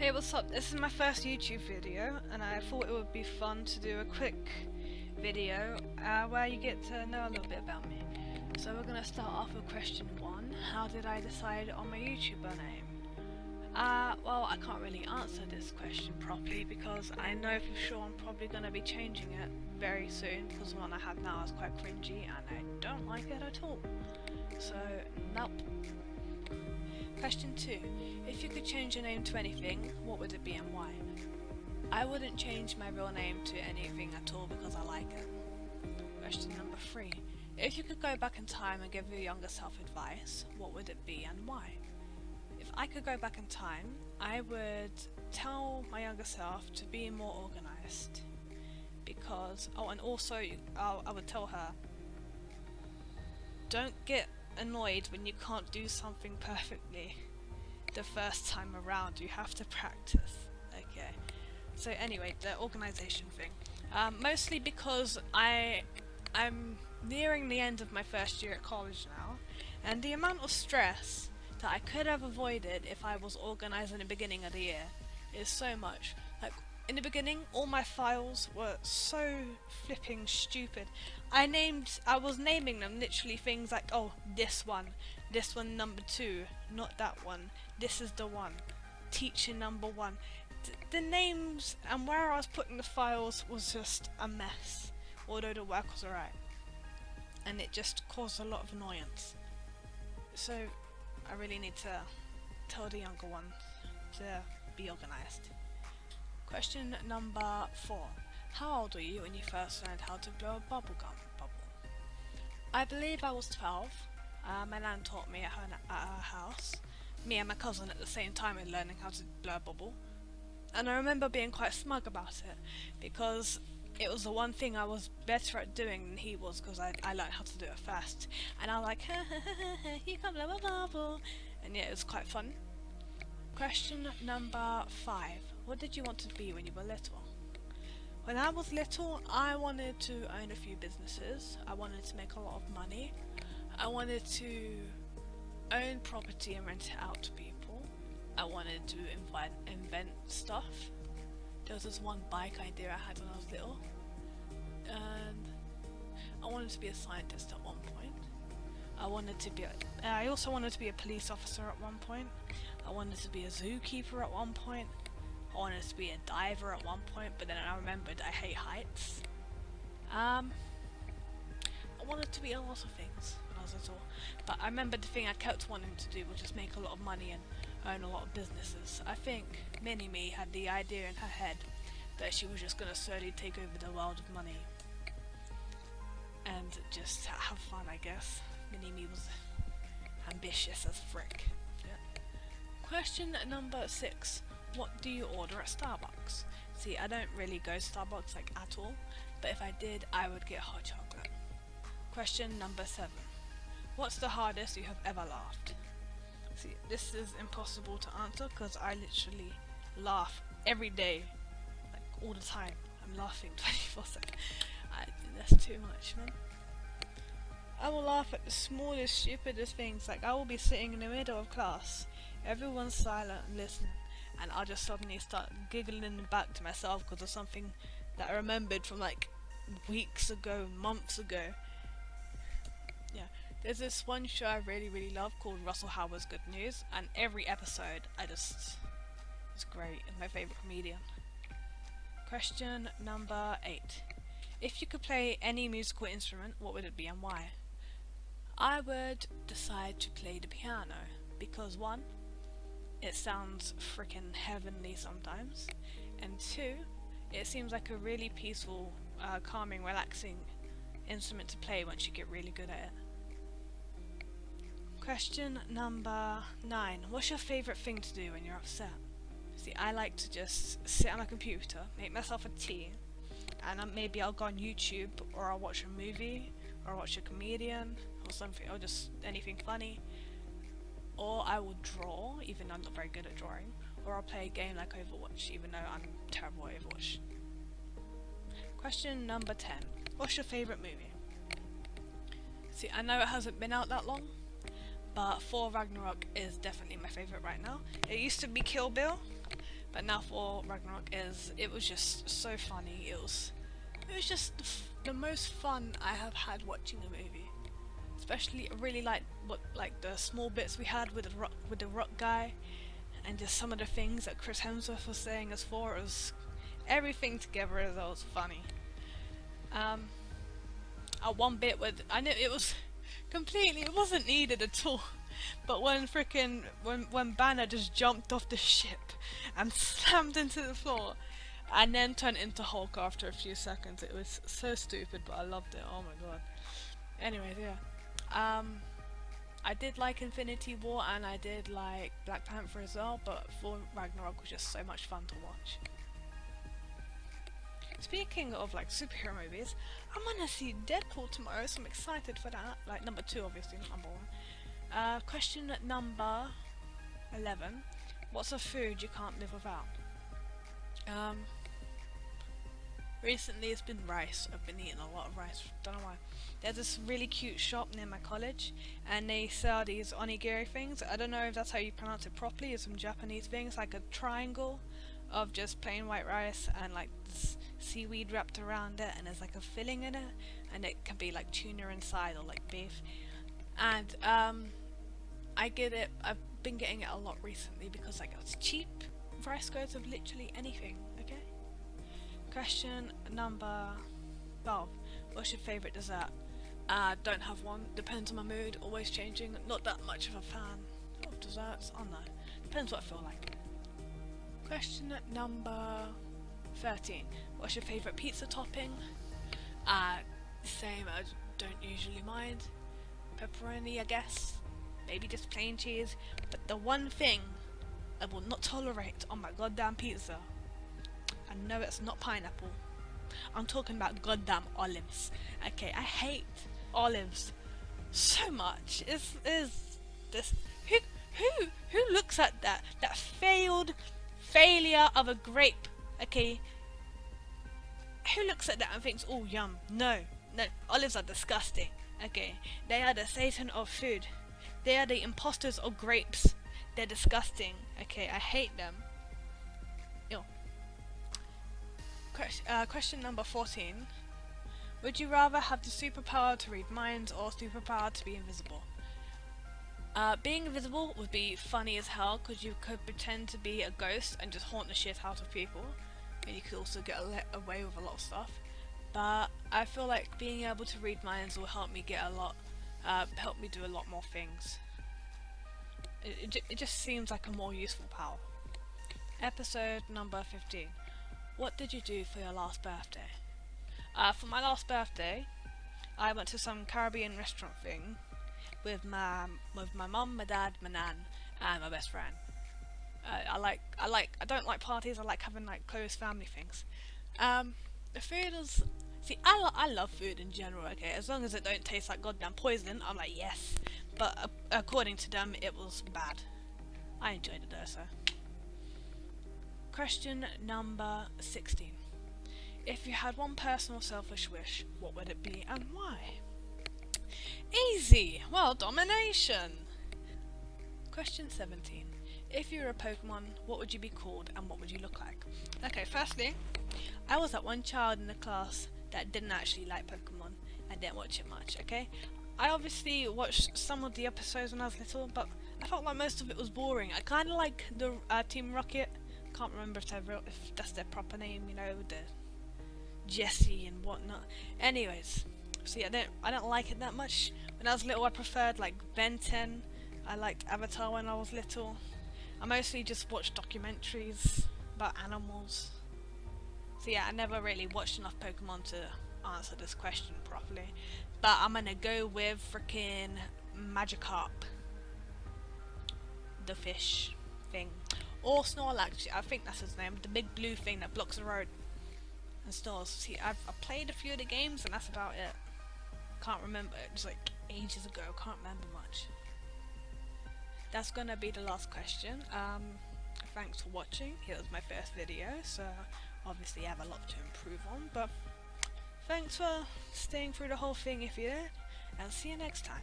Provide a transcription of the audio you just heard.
Hey, what's up? This is my first YouTube video, and I thought it would be fun to do a quick video where you get to know a little bit about me. So we're going to start off with question 1. How did I decide on my YouTuber name? Well, I can't really answer this question properly because I know for sure I'm probably going to be changing it very soon, because the one I have now is quite cringy and I don't like it at all. So, nope. Question 2. If you could change your name to anything, what would it be and why? I wouldn't change my real name to anything at all because I like it. Question number 3. If you could go back in time and give your younger self advice, what would it be and why? If I could go back in time, I would tell my younger self to be more organised. Because, and also I would tell her, don't get annoyed when you can't do something perfectly the first time around. You have to practice. Okay, so anyway, the organisation thing, mostly because I'm nearing the end of my first year at college now, and the amount of stress that I could have avoided if I was organised in the beginning of the year is so much. Like, in the beginning, all my files were so flipping stupid. I was naming them literally things like, oh, this one number 2, not that one, this is the one, teacher number 1. The names and where I was putting the files was just a mess, although the work was alright. And it just caused a lot of annoyance. So, I really need to tell the younger ones to be organised. Question number 4. How old were you when you first learned how to blow a bubblegum bubble? I believe I was 12. My nan taught me at her house. Me and my cousin at the same time in learning how to blow a bubble. And I remember being quite smug about it, because it was the one thing I was better at doing than he was, because I learned how to do it first. And I was like, you can blow a bubble. And yeah, it was quite fun. Question number 5. What did you want to be when you were little? When I was little, I wanted to own a few businesses. I wanted to make a lot of money. I wanted to own property and rent it out to people. I wanted to invent stuff. There was this one bike idea I had when I was little. And I wanted to be a scientist at one point. I also wanted to be a police officer at one point. I wanted to be a zookeeper at one point. I wanted to be a diver at one point, but then I remembered I hate heights. I wanted to be a lot of things when I was little, but I remember the thing I kept wanting to do was just make a lot of money and own a lot of businesses. I think Mini-Me had the idea in her head that she was just going to slowly take over the world of money and just have fun, I guess. Mini-Me was ambitious as frick. Yeah. Question number 6. What do you order at Starbucks? See, I don't really go to Starbucks like at all, but if I did, I would get hot chocolate. Question number 7. What's the hardest you have ever laughed? See, this is impossible to answer because I literally laugh every day, like all the time. I'm laughing 24/7. That's too much, man. I will laugh at the smallest, stupidest things. Like, I will be sitting in the middle of class, everyone's silent and listening, and I'll just suddenly start giggling in the back to myself because of something that I remembered from like weeks ago, months ago. Yeah, there's this one show I really love called Russell Howard's Good News, and every episode it's great. It's my favourite comedian. Question number 8. If you could play any musical instrument, what would it be and why? I would decide to play the piano because 1, it sounds freaking heavenly sometimes, and 2, it seems like a really peaceful, calming, relaxing instrument to play once you get really good at it. Question number 9. What's your favourite thing to do when you're upset? See, I like to just sit on a computer, make myself a tea, and maybe I'll go on YouTube, or I'll watch a movie, or I'll watch a comedian, or something, or just anything funny. Or I will draw, even though I'm not very good at drawing. Or I'll play a game like Overwatch, even though I'm terrible at Overwatch. Question number 10. What's your favourite movie? See, I know it hasn't been out that long, but Thor Ragnarok is definitely my favourite right now. It used to be Kill Bill, But now for Ragnarok it was just so funny. It was just the most fun I have had watching a movie. Especially, I really like the small bits we had with the rock guy, and just some of the things that Chris Hemsworth was saying as far as everything together as well was funny. At one bit with I know it was completely it wasn't needed at all, but when when Banner just jumped off the ship and slammed into the floor and then turned into Hulk after a few seconds, it was so stupid, but I loved it. Oh my god. Anyways, yeah. I did like Infinity War and I did like Black Panther as well, but Thor Ragnarok was just so much fun to watch. Speaking of like superhero movies, I'm gonna see Deadpool tomorrow, so I'm excited for that. Like number 2 obviously, not number 1. Question number 11. What's a food you can't live without? Recently it's been rice. I've been eating a lot of rice, don't know why. There's this really cute shop near my college and they sell these onigiri things. I don't know if that's how you pronounce it properly. It's some Japanese things, like a triangle of just plain white rice and like this seaweed wrapped around it, and there's like a filling in it, and it can be like tuna inside or like beef. And I get it. I've been getting it a lot recently because like it's cheap. Rice goes with literally anything. Okay. Question number 12. What's your favourite dessert? Don't have one. Depends on my mood. Always changing. Not that much of a fan of desserts. Oh no. Depends what I feel like. Question number 13. What's your favourite pizza topping? Same. I don't usually mind. Pepperoni, I guess. Maybe just plain cheese. But the one thing I will not tolerate on my goddamn pizza, I know it's not pineapple. I'm talking about goddamn olives. Okay, I hate olives so much. Is this who looks at that failure of a grape? Okay, who looks at that and thinks, oh yum? No, olives are disgusting. Okay, they are the Satan of food. They are the imposters of grapes. They're disgusting. Okay, I hate them. Ew. Question number 14. Would you rather have the superpower to read minds or superpower to be invisible? Being invisible would be funny as hell because you could pretend to be a ghost and just haunt the shit out of people, and you could also get away with a lot of stuff. But I feel like being able to read minds will help me help me do a lot more things. It just seems like a more useful power. Episode number 15. What did you do for your last birthday? For my last birthday, I went to some Caribbean restaurant thing with my mum, my dad, my nan, and my best friend. I don't like parties. I like having like close family things. The food was. See, I love food in general. Okay, as long as it don't taste like goddamn poison, I'm like yes. But according to them, it was bad. I enjoyed it though. So. Question number 16. If you had one personal selfish wish, what would it be and why? Easy! Well, domination! Question 17. If you were a Pokemon, what would you be called and what would you look like? Okay, firstly, I was that one child in the class that didn't actually like Pokemon and didn't watch it much, okay? I obviously watched some of the episodes when I was little, but I felt like most of it was boring. I kind of like the Team Rocket. Can't remember if that's their proper name, you know, the Jessie and whatnot. Anyways, so yeah, I don't like it that much. When I was little, I preferred like Ben 10. I liked Avatar when I was little. I mostly just watched documentaries about animals. So yeah, I never really watched enough Pokemon to answer this question properly. But I'm gonna go with freaking Magikarp, the fish thing, or Snorlax. I think that's his name, the big blue thing that blocks the road and snores. See, I've played a few of the games and that's about it. Can't remember, it was like ages ago, can't remember much. That's gonna be the last question. Thanks for watching. It was my first video, so obviously I have a lot to improve on, but thanks for staying through the whole thing if you did, and see you next time.